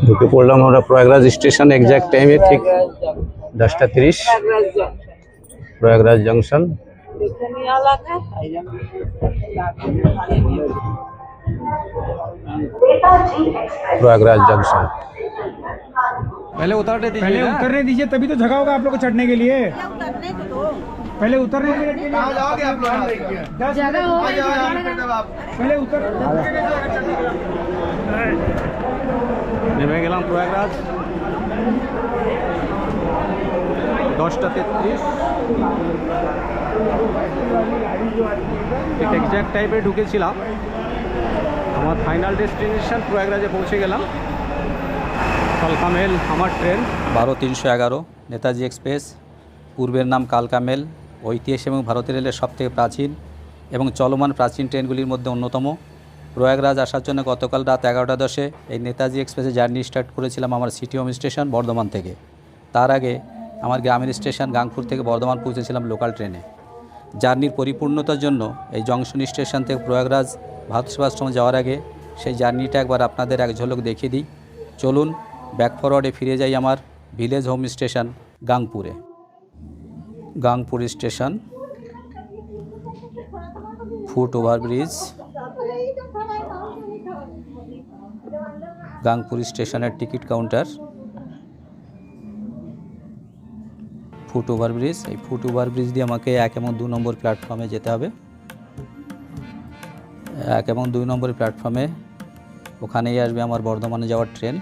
ঢুকে পড়লাম আমরা প্রয়াগরাজ স্টেশন এক্সাক্ট টাইমে, ঠিক 10:30 প্রয়াগরাজ जंक्शन। प्रयागराज जंक्शन पहले उतरने दीजिए तभी तो जगह होगा आप लोग को चढ़ने के लिए। पहले उतरने के लिए कहाँ जाओगे आप लोग? पहले उतर নেমে গেলাম প্রয়াগরাজ 10:33 ঠিক এক্সাক্ট টাইমে ঢুকেছিলাম। আমার ফাইনাল ডেস্টিনেশন প্রয়াগরাজে পৌঁছে গেলাম। কালকা মেল আমার ট্রেন 12-311 নেতাজি এক্সপ্রেস, পূর্বের নাম কালকা মেল, ঐতিহাসিক এবং ভারতীয় রেলের সবথেকে প্রাচীন এবং চলমান প্রাচীন ট্রেনগুলির মধ্যে অন্যতম। প্রয়াগরাজ আসার জন্য গতকাল রাত 11:10 এই নেতাজি এক্সপ্রেসে জার্নি স্টার্ট করেছিলাম আমার সিটি হোম স্টেশন বর্ধমান থেকে। তার আগে আমার গ্রামের স্টেশন গাংপুর থেকে বর্ধমান পৌঁছেছিলাম লোকাল ট্রেনে। জার্নির পরিপূর্ণতার জন্য এই জংশন স্টেশন থেকে প্রয়াগরাজ ভারত সেবাশ্রম যাওয়ার আগে সেই জার্নিটা একবার আপনাদের এক ঝলক দেখিয়ে দিই। চলুন ব্যাক ফরওয়ার্ডে ফিরে যাই আমার ভিলেজ হোম স্টেশন গাংপুরে। Gangpur station, foot overbridge, Gangpur স্টেশনের টিকিট কাউন্টার, ফুট ওভারব্রিজ। এই ফুট ওভারব্রিজ দিয়ে আমাকে 1 এবং 2 নম্বর প্ল্যাটফর্মে যেতে হবে। 1 এবং 2 নম্বর প্ল্যাটফর্মে ওখানেই আসবে আমার বর্ধমানে যাওয়ার ট্রেন।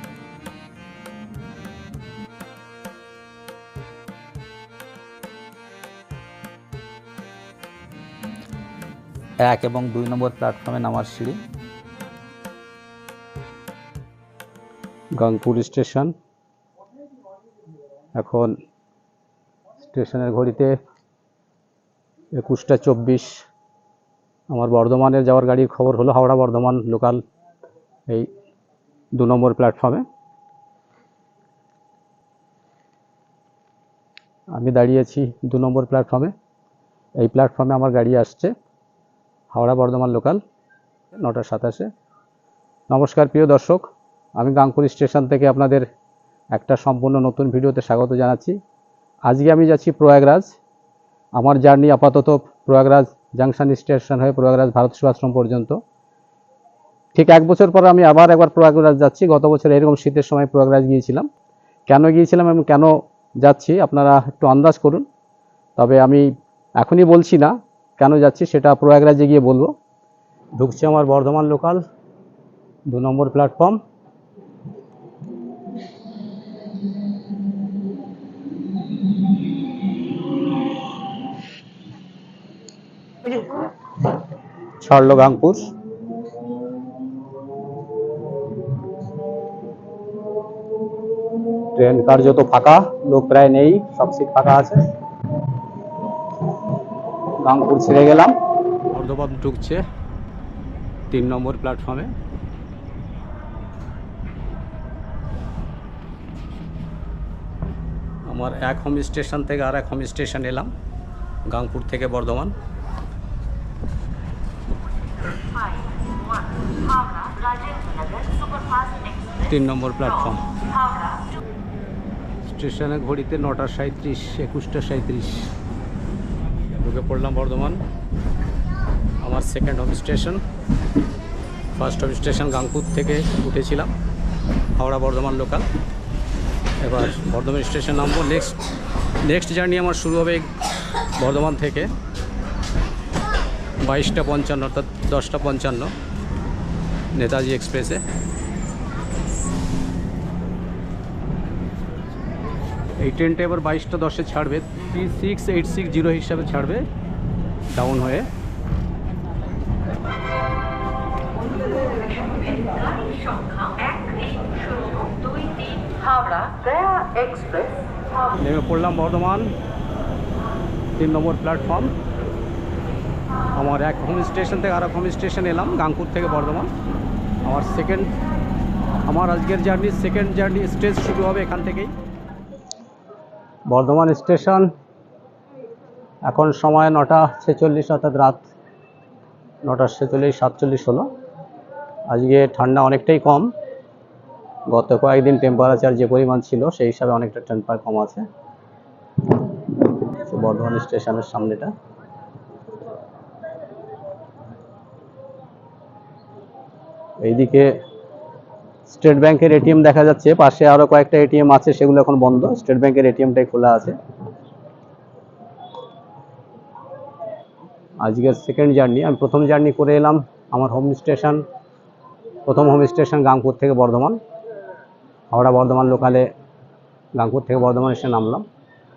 এক এবং 2 নম্বর প্ল্যাটফর্মে নামার সিঁড়ি। গাংপুর স্টেশন। এখন স্টেশনের ঘড়িতে 21:24। আমার বর্ধমানের যাওয়ার গাড়ির খবর হলো হাওড়া বর্ধমান লোকাল এই 2 নম্বর প্ল্যাটফর্মে। আমি দাঁড়িয়েছি 2 নম্বর প্ল্যাটফর্মে। এই প্ল্যাটফর্মে আমার গাড়ি আসছে হাওড়া বর্ধমান লোকাল 9:27। নমস্কার প্রিয় দর্শক, আমি গাংপুর স্টেশন থেকে আপনাদের একটা সম্পূর্ণ নতুন ভিডিওতে স্বাগত জানাচ্ছি। আজকে আমি যাচ্ছি প্রয়াগরাজ। আমার জার্নি আপাতত প্রয়াগরাজ জাংশন স্টেশন হয়ে প্রয়াগরাজ ভারত সেবাশ্রম পর্যন্ত। ঠিক 1 বছর পর আমি আবার একবার প্রয়াগরাজ যাচ্ছি। গত বছর এরকম শীতের সময় প্রয়াগরাজ গিয়েছিলাম। কেন গিয়েছিলাম এবং কেন যাচ্ছি আপনারা একটু আন্দাজ করুন। তবে আমি এখনই বলছি না কেন যাচ্ছি, সেটা প্রয়াগরাজে গিয়ে বলবো। ঢুকছে আমার বর্ধমান লোকাল 2 নম্বর প্ল্যাটফর্ম। ছাড়লো গাংপুর। ট্রেন কার্যত ফাঁকা, লোক প্রায় নেই, সব সিট ফাঁকা আছে। গাংপুর ছেড়ে গেলাম। বর্ধমান ঢুকছে 3 নম্বর প্ল্যাটফর্মে। আমার এক হোম স্টেশন থেকে আর এক হোম স্টেশন এলাম, গাংপুর থেকে বর্ধমান। 3 নম্বর প্ল্যাটফর্ম। স্টেশনে ঘড়িতে 9:37, 21:37 ঢুকে পড়লাম বর্ধমান। আমার second home station. First home station Gangpur থেকে উঠেছিলাম হাওড়া বর্ধমান লোকাল। এবার বর্ধমান স্টেশন নামবো। নেক্সট জার্নি আমার শুরু হবে বর্ধমান থেকে 22:55 অর্থাৎ 10:55 নেতাজি এক্সপ্রেসে। এই ট্রেনটা এবার 22:10 ছাড়বে, 36860 হিসাবে ছাড়বে ডাউন হয়ে। নেমে পড়লাম বর্ধমান 3 নম্বর প্ল্যাটফর্ম। আমার এক হোম স্টেশন থেকে আর এক হোম স্টেশন এলাম গাংপুর থেকে বর্ধমান। আমার আজকের জার্নির সেকেন্ড জার্নি স্টেজ শুরু হবে এখান থেকেই। বর্ধমান স্টেশন। এখন সময় 9:46 অর্থাৎ রাত 9টার 47 হলো। আজকে ঠান্ডা অনেকটাই কম, গত কয়েকদিন টেম্পারেচার যে পরিমাণ ছিল সেই হিসাবে অনেকটা টেম্পারেচার কম আছে। বর্ধমান স্টেশনের সামনেটা। এইদিকে স্টেট ব্যাংকের এটিএম দেখা যাচ্ছে, পাশে আরো কয়েকটা এটিএম আছে, সেগুলো এখন বন্ধ। স্টেট ব্যাংকের এটিএমটাই খোলা আছে। আজকের সেকেন্ড জার্নি, আমি প্রথম জার্নি করে এলাম আমার প্রথম হোম স্টেশন গাংপুর থেকে বর্ধমান। হাওড়া বর্ধমান লোকালে গাংপুর থেকে বর্ধমান এসে নামলাম।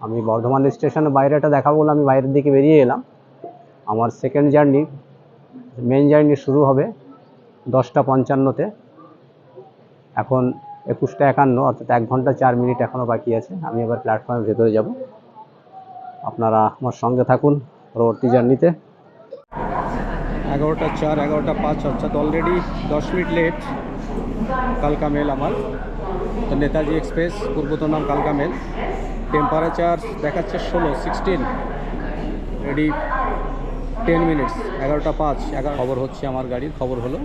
আমি বর্ধমান স্টেশনের বাইরেটা দেখাবো বলে আমি বাইরের দিকে বেরিয়ে এলাম। আমার সেকেন্ড জার্নি, মেন জার্নি শুরু হবে 10টা 55-তে। এখন 21টা 51, অর্থাৎ 1 ঘন্টা 4 মিনিট এখনও বাকি আছে। আমি এবার প্ল্যাটফর্মের ভেতরে যাব। আপনারা আমার সঙ্গে থাকুন পরবর্তী জার্নিতে। 11টা 4, 11টা 5, অর্থাৎ অলরেডি 10 মিনিট লেট কালকা মেল আমার। তো নেতাজি এক্সপ্রেস, পূর্বতন নাম কালকা মেল। টেম্পারেচার দেখাচ্ছে 16 রেডি 10 মিনিটস। 11টা 5 খবর হচ্ছে, আমার গাড়ির খবর হলো।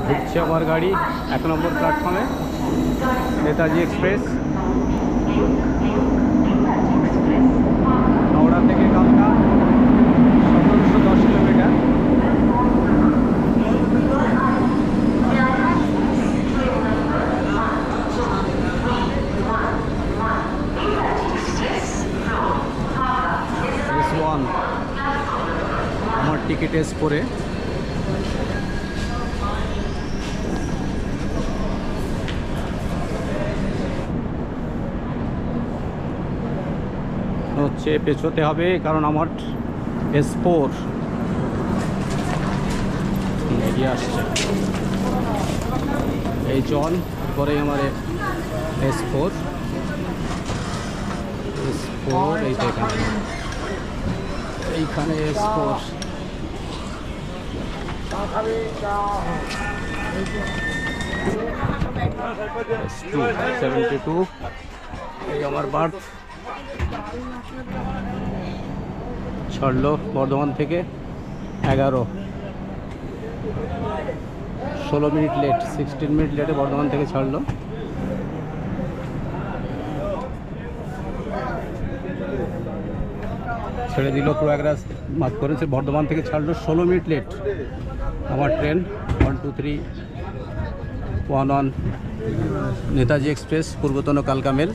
ঢুকছে আমার গাড়ি 1 নম্বর প্ল্যাটফর্মে, নেতাজি এক্সপ্রেস, হাওড়া থেকে কালকা 1710 কিলোমিটার। S1 আমার টিকিট S4-এ। হচ্ছে পেছোতে হবে, কারণ আমার S4 এগিয়ে আসছে। এই জন পরে আমার S4 এইটা এইখানে S4 72 এই আমার বার্থ। ছাড়লো বর্ধমান থেকে 16 মিনিট লেট, 16 মিনিট লেটে বর্ধমান থেকে ছাড়লো। ছেড়ে দিল প্রয়াগরাজ, মাফ করেছে, বর্ধমান থেকে ছাড়লো 16 মিনিট লেট আমার ট্রেন 12311 নেতাজি এক্সপ্রেস, পূর্বতন কালকা মেল।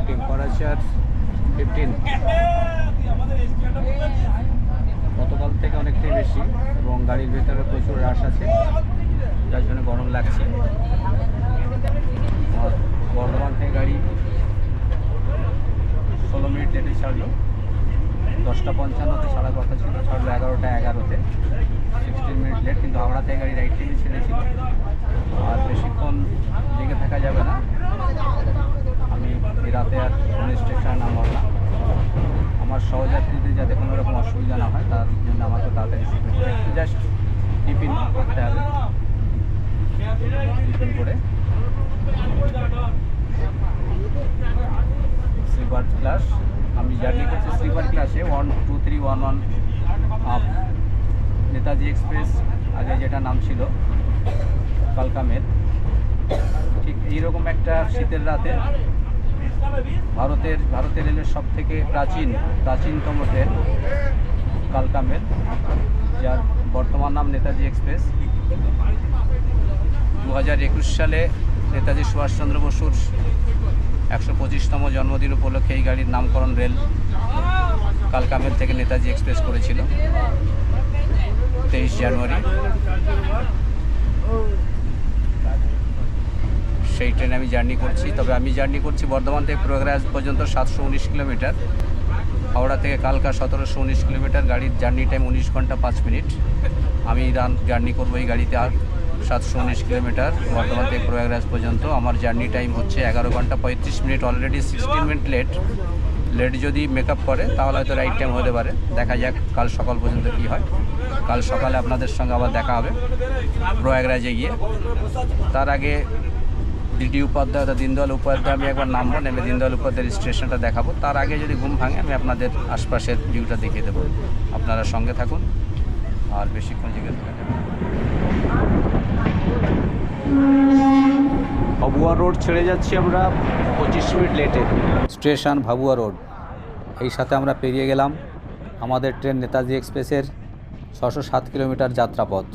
টেম্পারেচার 15, গতকাল থেকে অনেকটাই বেশি, এবং গাড়ির ভেতরে প্রচুর রাশ আছে, যার জন্য গরম লাগছে। আর বর্ধমান থেকে গাড়ি 16 মিনিট লেটে ছাড়লো। 10টা 55-তে ছাড়ার কথা ছিল, ছাড়লো 11টা 11-তে, 16 মিনিট লেট। কিন্তু হাওড়া থেকে গাড়ি রাইট টাইমে ছেড়েছিল। আর বেশিক্ষণ লেগে থাকা যাবে না, আমি এই রাতে আর কোনো স্টেশনে নামব না। আমার সহযাত্রীদের যাতে কোনো রকম অসুবিধা না হয়, তার জন্য আমাকে তাড়াতাড়ি একটু জাস্ট টিফিন করতে হবে। টিফিন করে স্লিপার ক্লাস, আমি জার্নি করছি স্লিপার ক্লাসে 12311 আপ। নেতাজি এক্সপ্রেস আগে যেটা নাম ছিল কালকা মেল, ঠিক এইরকম একটা শীতের রাতে ভারতের রেলের সব থেকে প্রাচীনতম ট্রেন কালকা মেল, যার বর্তমান নাম নেতাজি এক্সপ্রেস। 2021 সালে নেতাজি সুভাষচন্দ্র বসুর 125তম জন্মদিন উপলক্ষে এই গাড়ির নামকরণ রেল কালকা মেল থেকে নেতাজি এক্সপ্রেস করেছিল 23 জানুয়ারি। সেই ট্রেনে আমি জার্নি করছি। তবে আমি জার্নি করছি বর্ধমান থেকে প্রয়াগরাজ পর্যন্ত 719 কিলোমিটার, হাওড়া থেকে কালকা 1719 কিলোমিটার। গাড়ির জার্নি টাইম 19 ঘন্টা 5 মিনিট। আমি জার্নি করবো এই গাড়িতে আর 719 কিলোমিটার বর্ধমান থেকে প্রয়াগরাজ পর্যন্ত। আমার জার্নি টাইম হচ্ছে 11 ঘন্টা 35 মিনিট। অলরেডি 16 মিনিট লেট যদি মেকআপ করে তাহলে হয়তো রাইট টাইম হতে পারে। দেখা যাক কাল সকাল পর্যন্ত কী হয়। কাল সকালে আপনাদের সঙ্গে আবার দেখা হবে প্রয়াগরাজে গিয়ে। তার আগে ডিডি উপাধ্যায় অর্থাৎ দীনদয়াল উপাধ্যায় আমি একবার নামবো, নেমে দীনদয়াল উপাধ্যায়ের স্টেশনটা দেখাবো। তার আগে যদি ঘুম ভাঙে আমি আপনাদের আশপাশের ভিউটা দেখিয়ে দেবো। আপনারা সঙ্গে থাকুন আর বেশিক্ষণ জিজ্ঞেস থাকা যাবে। ভাবুয়া রোড ছেড়ে যাচ্ছি আমরা 25 মিনিট লেটে। স্টেশন ভাবুয়া রোড, এই সাথে আমরা পেরিয়ে গেলাম আমাদের ট্রেন নেতাজি এক্সপ্রেসের 607 কিলোমিটার যাত্রাপথ।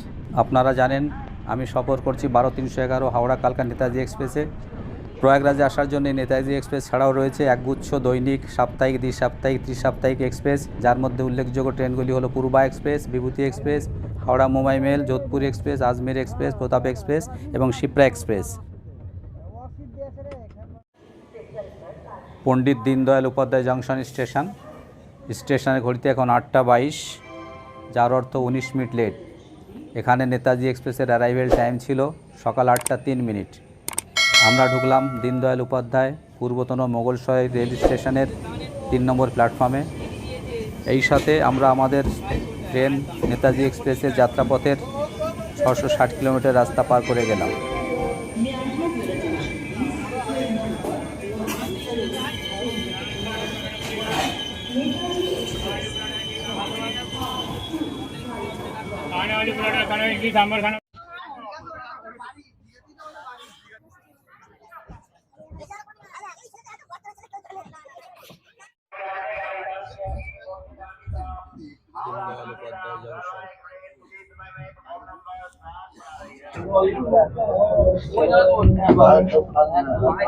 আপনারা জানেন আমি সফর করছি 12-311 হাওড়া কালকা নেতাজি এক্সপ্রেসে। প্রয়াগরাজে আসার জন্য নেতাজি এক্সপ্রেস ছাড়াও রয়েছে একগুচ্ছ দৈনিক, সাপ্তাহিক, দ্বি-সাপ্তাহিক, ত্রি-সাপ্তাহিক এক্সপ্রেস, যার মধ্যে উল্লেখযোগ্য ট্রেনগুলি হলো Purba express, Vibhuti express, Howrah Mumbai mail, Jodhpur express, Ajmer express, Pratap express এবং শিপ্রা এক্সপ্রেস। পণ্ডিত দীনদয়াল উপাধ্যায় জংশন স্টেশনের ঘড়িতে এখন 8টা 22, যার অর্থ 19 মিনিট লেট। এখানে নেতাজি এক্সপ্রেসের অ্যারাইভেল টাইম ছিল সকাল 8টা 3 মিনিট। আমরা ঢুকলাম দীনদয়াল উপাধ্যায় পূর্বতন মোগলসরাই রেল স্টেশনের 3 নম্বর প্ল্যাটফর্মে। এই সাথে আমরা আমাদের ট্রেন নেতাজি এক্সপ্রেসের যাত্রাপথের 660 কিলোমিটার রাস্তা পার করে গেলাম।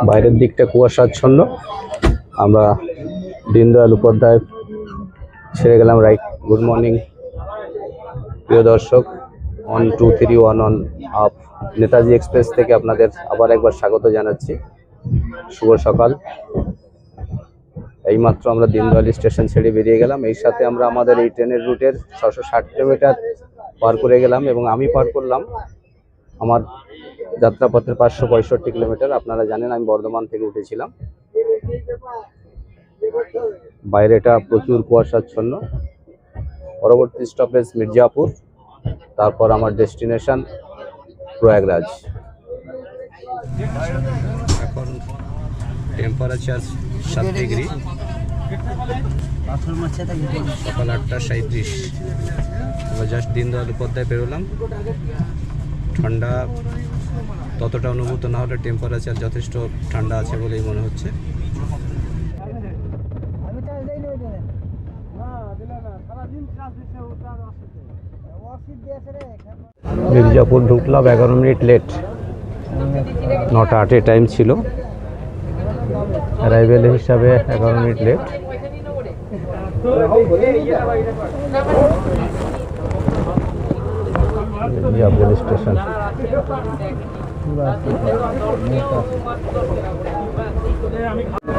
বাইরের দিকটা কুয়াশাচ্ছন্ন। আমরা দীনদয়াল উপাধ্যায় ছেড়ে গেলাম রাইট। গুড মর্নিং প্রিয় দর্শক, 1 2 3 1 অন আপ নেতাজি এক্সপ্রেস থেকে আপনাদের আবার একবার স্বাগত জানাচ্ছি। শুভ সকাল। এইমাত্র আমরা দীনদয়াল স্টেশন ছেড়ে বেরিয়ে গেলাম। এই সাথে আমরা আমাদের এই ট্রেনের রুটের 660 কিলোমিটার পার করে গেলাম এবং আমি পার করলাম আমার যাত্রাপথের 565 কিলোমিটার। আপনারা জানেন আমি বর্ধমান থেকে উঠেছিলাম। বাইরেটা প্রচুর কুয়াশাচ্ছন্ন। পরবর্তী স্টপেজ মির্জাপুর, তারপর আমার ডেস্টিনেশন প্রয়াগরাজ। এখন টেম্পারেচার 7 ডিগ্রি, সকাল 8টা 37। আমরা জাস্ট দীনদয়াল উপাধ্যায় বেরোলাম। ঠান্ডা ততটা অনুভূত না হলে টেম্পারেচার যথেষ্ট ঠান্ডা আছে বলেই মনে হচ্ছে। মির্জাপুর ঢুকলাম 11 মিনিট লেট। 9টা 8 টাইম ছিল, অ্যারাইভেল হিসাবে 11 মিনিট লেট। মির্জাপুর স্টেশন।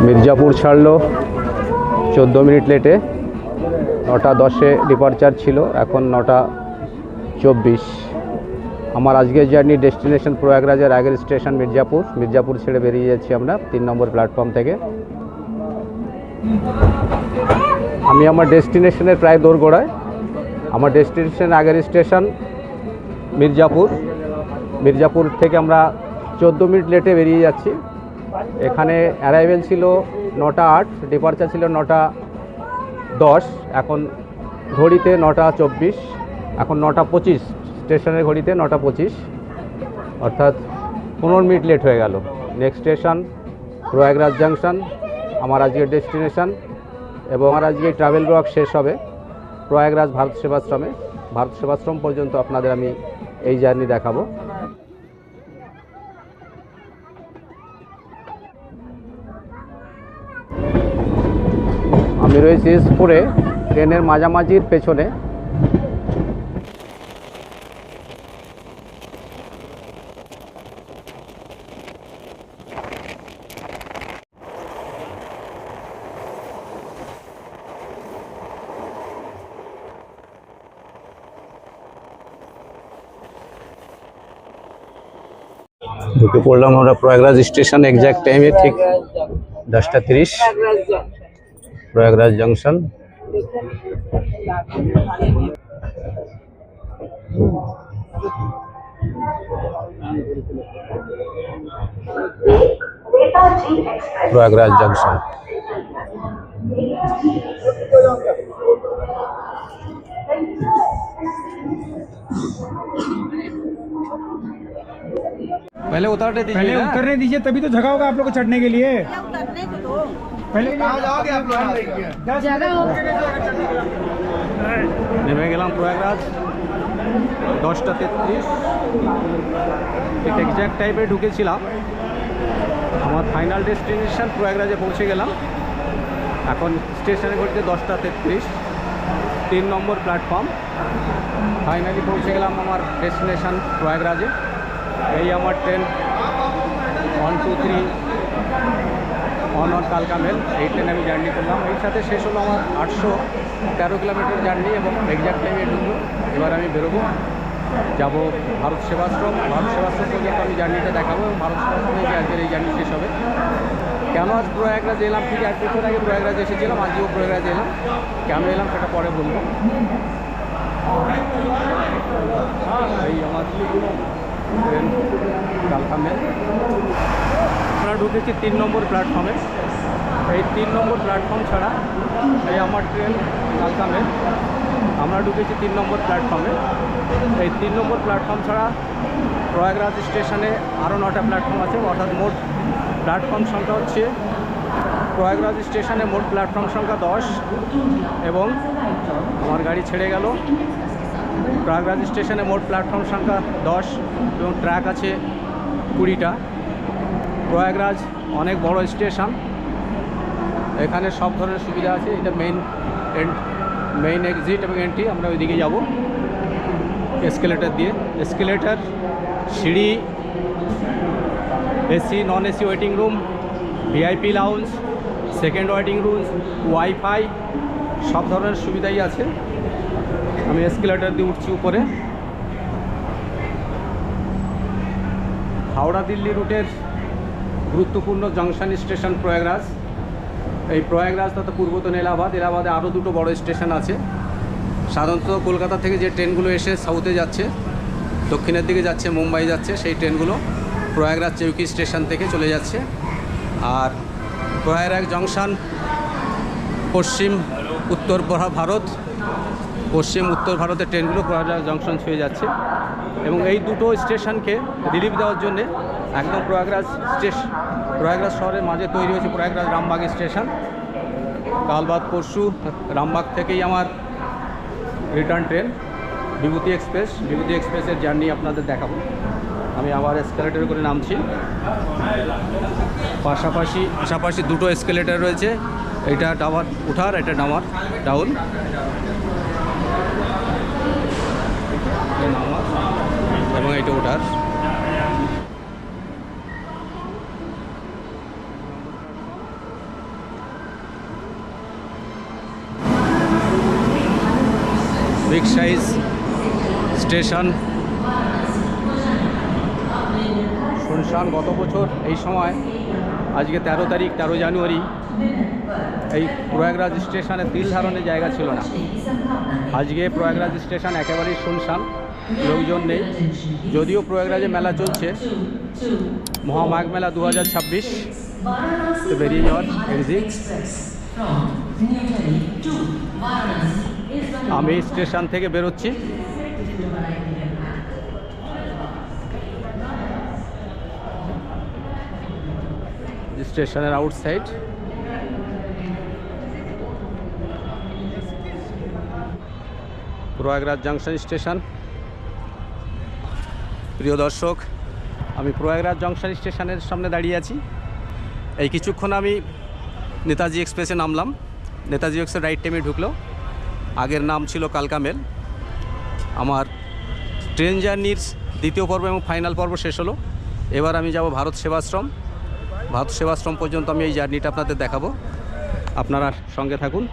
মির্জাপুর ছাড়লো 14 মিনিট লেটে। 9টা 10-এ ডিপারচার ছিল, এখন 9টা 24। আমার আজকের জার্নি ডেস্টিনেশন প্রয়াগরাজের আগের স্টেশন মির্জাপুর ছেড়ে বেরিয়ে যাচ্ছি আমরা 3 নম্বর প্ল্যাটফর্ম থেকে। আমি আমার ডেস্টিনেশনের প্রায় দোরগোড়ায়। আমার ডেস্টিনেশন আগের স্টেশন মির্জাপুর থেকে আমরা 14 মিনিট লেটে বেরিয়ে যাচ্ছি। এখানে অ্যারাইভেল ছিল 9টা 8, ডিপারচার ছিল 9টা 10। এখন ঘড়িতে 9টা 24, এখন 9টা 25। স্টেশনের ঘড়িতে 9টা 25, অর্থাৎ 15 মিনিট লেট হয়ে গেল। নেক্সট স্টেশন প্রয়াগরাজ জাংশন, আমার আজকের ডেস্টিনেশন। এবং আমার আজকে ট্রাভেল ব্লগ শেষ হবে প্রয়াগরাজ ভারত সেবাশ্রম পর্যন্ত আপনাদের আমি এই জার্নি দেখাবো। আমি রয়েছি এসপুরে, ট্রেনের মাঝামাঝির পেছনে। ঢুকে পড়লাম আমরা প্রয়াগরাজ স্টেশন এক্সাক্ট টাইমে, ঠিক 10:30 প্রয়াগরাজ জংশন। প্রয়াগরাজ জংশন। पहले उतारने दीजिए पहले ना। उतरने दीजिए, तभी तो जगह होगा आप लोग को चढ़ने के लिए। पहले कहाँ जाओगे आप लोग? নেমে গেলাম প্রয়াগরাজ 10:33, ঠিক এক্স্যাক্ট টাইমে ঢুকেছিলাম। আমার ফাইনাল ডেস্টিনেশন প্রয়াগরাজে পৌঁছে গেলাম। এখন স্টেশনে ঘটছে 10:33, 3 নম্বর প্ল্যাটফর্ম। ফাইনালি পৌঁছে গেলাম আমার ডেস্টিনেশন প্রয়াগরাজে। এই আমার ট্রেন 1, 2, 3 অন কালকা মেল, এই ট্রেনে আমি জার্নি করলাম। এর সাথে শেষ হলো আমার 813 কিলোমিটার জার্নি এবং এক্সাক্ট টাইমে ঢুকলো। এবার আমি বেরোবো, যাব ভারত সেবাশ্রম। ভারত সেবাশ্রম পর্যন্ত আমি জার্নিটা দেখাবো এবং ভারত সেবাশ্রমে গিয়ে আজকের এই জার্নি শেষ হবে। কেন আজ প্রয়াগরাজ এলাম, ঠিক 1 বছর আগে প্রয়াগরাজ এসেছিলাম, আজকেও প্রয়াগরাজ এলাম। কেন এলাম সেটা পরে বলবো। এই আমার ট্রেন কালকা মেল। আমরা ঢুকেছি 3 নম্বর প্ল্যাটফর্মে। এই 3 নম্বর প্ল্যাটফর্ম ছাড়া এই আমার ট্রেন কালকা মেল। আমরা ঢুকেছি 3 নম্বর প্ল্যাটফর্মে। এই 3 নম্বর প্ল্যাটফর্ম ছাড়া প্রয়াগরাজ স্টেশনে আরও 9টা প্ল্যাটফর্ম আছে, অর্থাৎ মোট প্ল্যাটফর্ম সংখ্যা হচ্ছে প্রয়াগরাজ স্টেশনে মোট প্ল্যাটফর্ম সংখ্যা 10 এবং আমার গাড়ি ছেড়ে গেল। প্রয়াগরাজ স্টেশনে মোট প্ল্যাটফর্ম সংখ্যা 10 এবং ট্র্যাক আছে 20টা। প্রয়াগরাজ অনেক বড় স্টেশন, এখানে সব ধরনের সুবিধা আছে। এটা মেইন এক্সিট এবং এন্ট্রি। আমরা ওইদিকে যাব এসকেলেটার দিয়ে। এসকেলেটার, সিঁড়ি, AC non AC waiting room, VIP lounge, second waiting room, wifi, সব ধরনের সুবিধাই আছে। আমি এসকেলেটার দিয়ে উঠছি উপরে। হাওড়া দিল্লি রুটের গুরুত্বপূর্ণ জংশন স্টেশন প্রয়াগরাজ। এই প্রয়াগরাজ তথা পূর্বতন এলাহাবাদ, এলাহাবাদে আরও 2টো বড় স্টেশন আছে। সাধারণত কলকাতা থেকে যে ট্রেনগুলো এসে সাউথে যাচ্ছে, দক্ষিণের দিকে যাচ্ছে, মুম্বাই যাচ্ছে, সেই ট্রেনগুলো প্রয়াগরাজ চৌকি স্টেশন থেকে চলে যাচ্ছে। আর প্রয়াগরাজ জংশন পশ্চিম উত্তর ভারত, পশ্চিম উত্তর ভারতের ট্রেনগুলো প্রয়াগরাজ জংশন ছুঁয়ে যাচ্ছে। এবং এই 2টো স্টেশনকে রিলিফ দেওয়ার জন্যে একদম প্রয়াগরাজ শহরের মাঝে তৈরি হয়েছে প্রয়াগরাজ রামবাগ স্টেশন। কাল বাদ পরশু রামবাগ থেকেই আমার রিটার্ন ট্রেন বিভূতি এক্সপ্রেস। বিভূতি এক্সপ্রেসের জার্নি আপনাদের দেখাবো। আমি আবার এসকেলেটার করে নামছি। পাশাপাশি 2টো এসকেলেটার রয়েছে, এটা টাওয়ার উঠার, এটা নামার ডাউন। এবং এটা ওঠার। বিগ সাইজ স্টেশন, শুনশান। গত বছর এই সময়, আজকে 13 জানুয়ারি, এই প্রয়াগরাজ স্টেশনে তিল ধারণের জায়গা ছিল না। আজকে প্রয়াগরাজ স্টেশন একেবারেই শুনশান, লোকজন নেই। যদিও প্রয়াগরাজে মেলা চলছে, মহামাঘ মেলা 2026, তো বেরিয়ে যাওয়ার এক্সিট। আমি স্টেশন থেকে বেরোচ্ছি। স্টেশনের আউটসাইড। Prayagraj junction station. প্রিয় দর্শক, আমি প্রয়াগরাজ জংশন স্টেশনের সামনে দাঁড়িয়ে আছি। এই কিছুক্ষণ আমি নেতাজি এক্সপ্রেসে নামলাম। নেতাজি এক্সপ্রেস রাইট টাইমে ঢুকলো। আগের নাম ছিল কালকা মেল। আমার ট্রেন জার্নির দ্বিতীয় পর্ব এবং ফাইনাল পর্ব শেষ হলো। এবার আমি যাব ভারত সেবাশ্রম। ভারত সেবাশ্রম পর্যন্ত আমি এই জার্নিটা আপনাদের দেখাবো, আপনারা সঙ্গে থাকুন।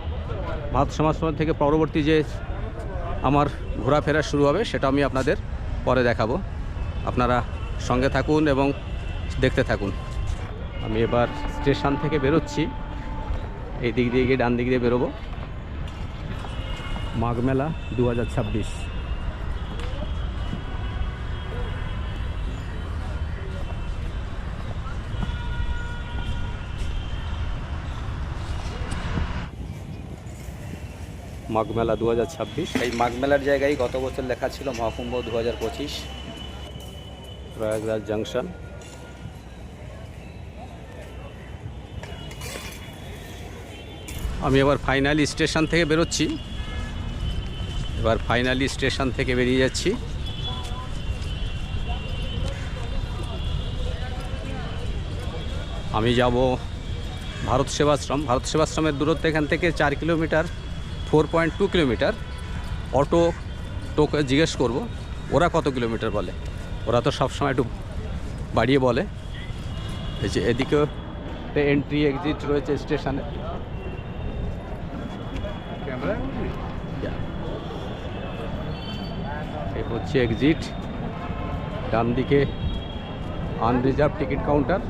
ভারত সেবাশ্রম থেকে পরবর্তী যে আমার ঘোরাফেরা শুরু হবে সেটা আমি আপনাদের পরে দেখাবো। আপনারা সঙ্গে থাকুন এবং দেখতে থাকুন। আমি এবার স্টেশন থেকে বেরোচ্ছি, এই দিক দিয়ে গিয়ে ডান দিক দিয়ে বেরোবো। মাঘ মেলা 2026। মাঘ মেলা 2026। এই মাঘ মেলার জায়গায় গত বছর লেখা ছিল মহাকুম্ভ 2025, প্রয়াগরাজ জংশন। আমি এবার ফাইনালি স্টেশন থেকে বেরোচ্ছি, এবার ফাইনালি স্টেশন থেকে বেরিয়ে যাচ্ছি। আমি যাব ভারত সেবাশ্রম। ভারত সেবাশ্রমের দূরত্ব এখান থেকে 4 কিলোমিটার, 4.2 কিলোমিটার। টোকে জিজ্ঞেস করব ওরা কত কিলোমিটার বলে, ওরা তো সবসময় একটু বাড়িয়ে বলে। এই যে এদিকেও এন্ট্রি এক্সিট রয়েছে স্টেশনে। এই হচ্ছে এক্সিট, ডান দিকে আনরিজার্ভ টিকিট কাউন্টার।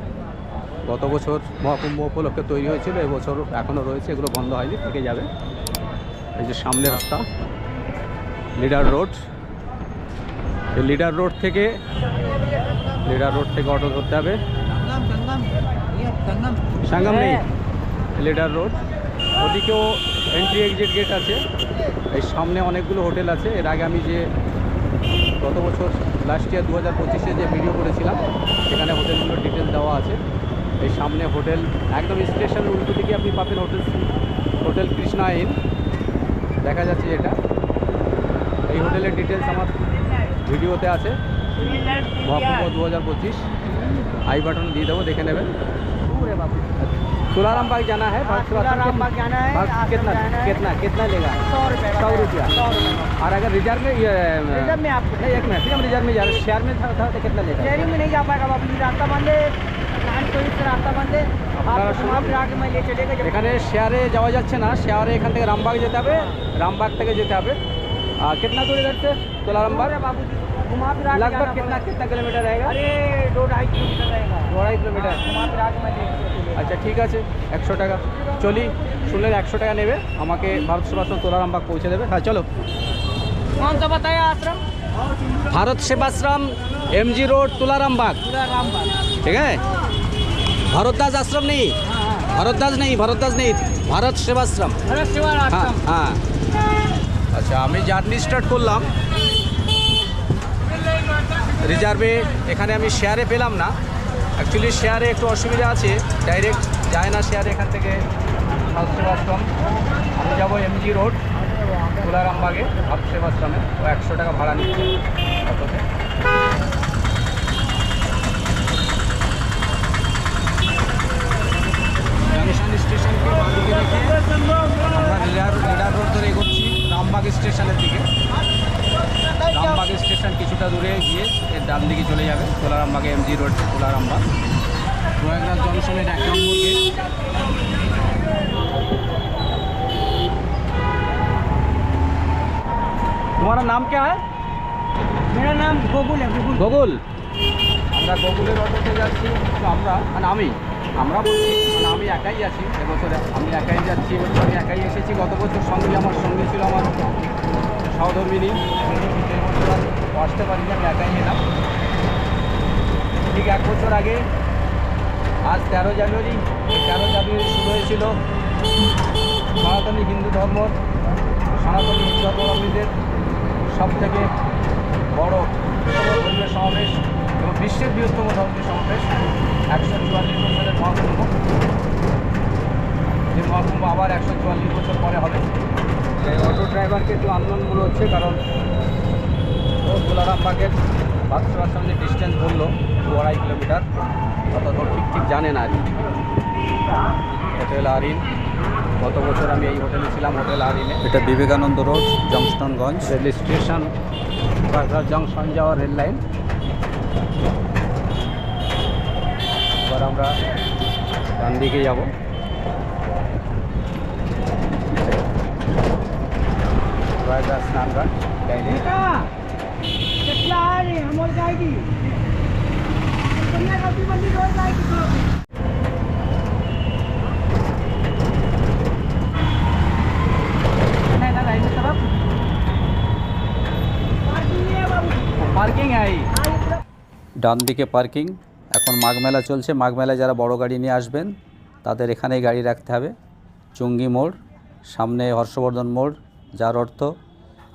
গত বছর মহাকুম্ভ উপলক্ষে তৈরি হয়েছিল, এবছর এখনও রয়েছে, এগুলো বন্ধ হয়নি, থেকে যাবে। এই যে সামনে রাস্তা লিডার রোড, এই লিডার রোড থেকে অটো ধরতে হবে। সঙ্গম নেই, লিডার রোড। ওদিকেও এন্ট্রি এক্সিট গেট আছে। এই সামনে অনেকগুলো হোটেল আছে। এর আগে আমি যে গত বছর লাস্ট ইয়ার 2025-এ যে ভিডিও করেছিলাম, সেখানে হোটেলগুলোর ডিটেলস দেওয়া আছে। এই সামনে হোটেল, একদম স্টেশনের উল্টো দিকে আপনি পাবেন হোটেল কৃষ্ণা ইন, দেখা যাচ্ছে এটা। এই হোটেলের ডিটেলস আমার ভিডিওতে আছে, মহাকুম্ভ 2025। आई बटन দিয়ে দেবো, দেখে নেবেন। तुलाराम बाग जाना है, तुलाराम बाग जाना है। कितना कितना कितना लेगा? 100 रुपया। और अगर रिजर्व में में आपको एक मिनट, हम रिजर्व में जा रहे हैं, शहर में था तो कितना लेगा? शहर में नहीं जा पाएगा बाबू, रास्ता बंद है, রাস্তা বন্ধে। এখানে শেয়ারে যাওয়া যাচ্ছে না, শেয়ারে এখান থেকে রামবাগ যেতে হবে, রামবাগ থেকে যেতে হবে। कितना दूर इधर से तुलाराम बाग? लगभग कितना किलोमीटर रहेगा? अरे 2-2.5 किलोमीटर रहेगा। 2.5 किलोमीटर। আচ্ছা ঠিক আছে, 100 টাকা। চলি, শুনলেন 100 টাকা নেবে, আমাকে ভারত সেবাশ্রম তুলারাম বাগ পৌঁছে দেবে। হ্যাঁ চলো। कौन सा बताया आश्रम? भारत सेवाश्रम, MG रोड, तुलाराम बाग। ठीक है, भारतदास आश्रम नहीं, भारतदास नहीं, भारत सेवाश्रम। हाँ हाँ। আচ্ছা, আমি জার্নি স্টার্ট করলাম। রিজার্ভে এখানে আমি শেয়ারে পেলাম না, অ্যাকচুয়ালি শেয়ারে একটু অসুবিধা আছে, ডাইরেক্ট যায় না শেয়ারে এখান থেকে ভারত সেবাশ্রম। আমি যাবো MG রোড, তুলারাম বাগে ভারত সেবাশ্রমে। ও 100 টাকা ভাড়া নিচ্ছে অটোতে। জংশন স্টেশনকে বাঁদিকে রেখে আমরা লিডার রোড ধরে এগোচ্ছি রামবাগ স্টেশনের দিকে। রামবাগ স্টেশন কিছুটা দূরে গিয়ে এর ডান দিকে চলে যাবে তুলারাম বাগে, MG रोड से Tularam Bagh. Prayagraj junction 1 number gate. तुम्हारा नाम क्या है? मेरा नाम गोकुल है। गोकुल। আমরা গোকুলের অটোতে যাচ্ছি। তো আমরা বলছি, মানে আমি একাই আছি এবছরে, আমি একাই যাচ্ছি, আমি একাই এসেছি। গত বছর সঙ্গে আমার সঙ্গে ছিল আমার সহধর্মিনী, এবছর আসতে পারিনি, আমি একাই এলাম। ঠিক 1 বছর আগে, আজ 13 জানুয়ারি, 13 জানুয়ারি শুরু হয়েছিল সনাতনী হিন্দু ধর্মাবলম্বীদের সবথেকে বড় ধর্মীয় সমাবেশ এবং বিশ্বের বৃহত্তম ধর্মীয় সমাবেশ, 144 বছরের মহাকুম্ভ। যে মহাকুম্ভ আবার 144 বছর পরে হবে। এই অটো ড্রাইভারকে একটু আন্দোলন মনে হচ্ছে, কারণ ও তুলারাম বাগের ভারত সেবাশ্রম যে ডিস্টেন্স বললো 2-2.5 কিলোমিটার, অত ঠিক জানে না আর কি। হোটেল আরিন, গত বছর আমি এই হোটেলে ছিলাম, হোটেল আরিনে। এটা বিবেকানন্দ রোড, জংশনগঞ্জ রেল স্টেশন, জংশন যাওয়ার রেল লাইন। এবার আমরা ডান দিকে যাব। प्रयागराज स्नानघाट। पार्किंग है ডান দিকে পার্কিং। এখন মাঘ মেলা চলছে, মাঘ মেলায় যারা বড় গাড়ি নিয়ে আসবেন তাদের এখানেই গাড়ি রাখতে হবে। চুঙ্গি মোড়, সামনে হর্ষবর্ধন মোড়, যার অর্থ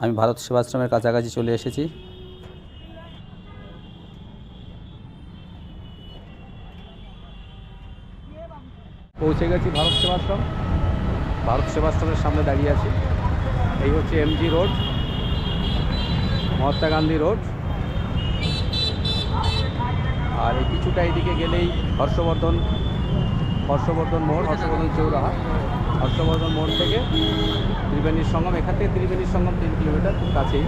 আমি ভারত সেবাশ্রমের কাছাকাছি চলে এসেছি। পৌঁছে গেছি ভারত সেবাশ্রম। ভারত সেবাশ্রমের সামনে দাঁড়িয়ে আছি। এই হচ্ছে M G road, Mahatma Gandhi road. আর এই কিছুটা এইদিকে গেলেই হর্ষবর্ধন মোড়, হর্ষবর্ধন চৌরাহা। হর্ষবর্ধন মোড় থেকে ত্রিবেণীর সঙ্গম, এখান থেকে ত্রিবেণীর সঙ্গম 3 কিলোমিটার, খুব কাছেই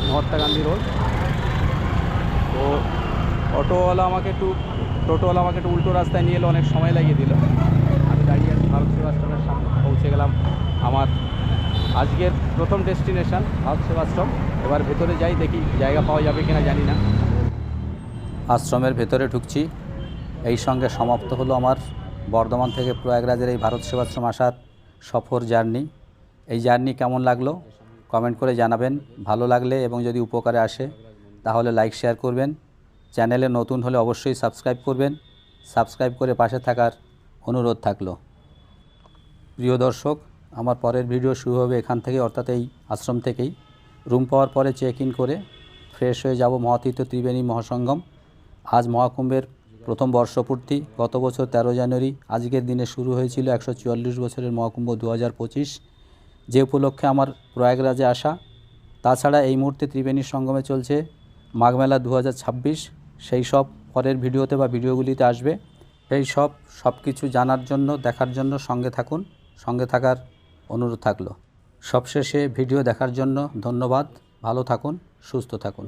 মহাত্মা গান্ধী রোড। তো টোটোওয়ালা আমাকে একটু উল্টো রাস্তায় নিয়ে এলো, অনেক সময় লাগিয়ে দিল। আমি দাঁড়িয়ে আছি ভারত সেবাশ্রমের সামনে, পৌঁছে গেলাম আমার আজকের প্রথম ডেস্টিনেশন ভারত সেবাশ্রম। এবার ভেতরে যাই, দেখি জায়গা পাওয়া যাবে কিনা জানি না। আশ্রমের ভেতরে ঢুকছি। এই সঙ্গে সমাপ্ত হলো আমার বর্ধমান থেকে প্রয়াগরাজের এই ভারত সেবাশ্রম আসার সফর জার্নি। এই জার্নি কেমন লাগলো কমেন্ট করে জানাবেন। ভালো লাগলে এবং যদি উপকারে আসে তাহলে লাইক শেয়ার করবেন। চ্যানেলে নতুন হলে অবশ্যই সাবস্ক্রাইব করবেন। সাবস্ক্রাইব করে পাশে থাকার অনুরোধ থাকলো। প্রিয় দর্শক, আমার পরের ভিডিও শুরু হবে এখান থেকে, অর্থাৎ এই আশ্রম থেকেই। রুম পাওয়ার পরে চেক ইন করে ফ্রেশ হয়ে যাব মহাতীর্থ ত্রিবেণী মহাসঙ্গম। আজ মহাকুম্ভের প্রথম বর্ষপূর্তি। গত বছর 13 জানুয়ারি আজকের দিনে শুরু হয়েছিল 144 বছরের মহাকুম্ভ 2025, যে উপলক্ষে আমার প্রয়াগরাজে আসা। তাছাড়া এই মুহূর্তে ত্রিবেণীর সঙ্গমে চলছে মাঘমেলা 2026। সেই সব পরের ভিডিওতে বা ভিডিওগুলিতে আসবে। সেই সব কিছু জানার জন্য, দেখার জন্য সঙ্গে থাকুন, সঙ্গে থাকার অনুরোধ থাকলো। সবশেষে ভিডিও দেখার জন্য ধন্যবাদ। ভালো থাকুন, সুস্থ থাকুন।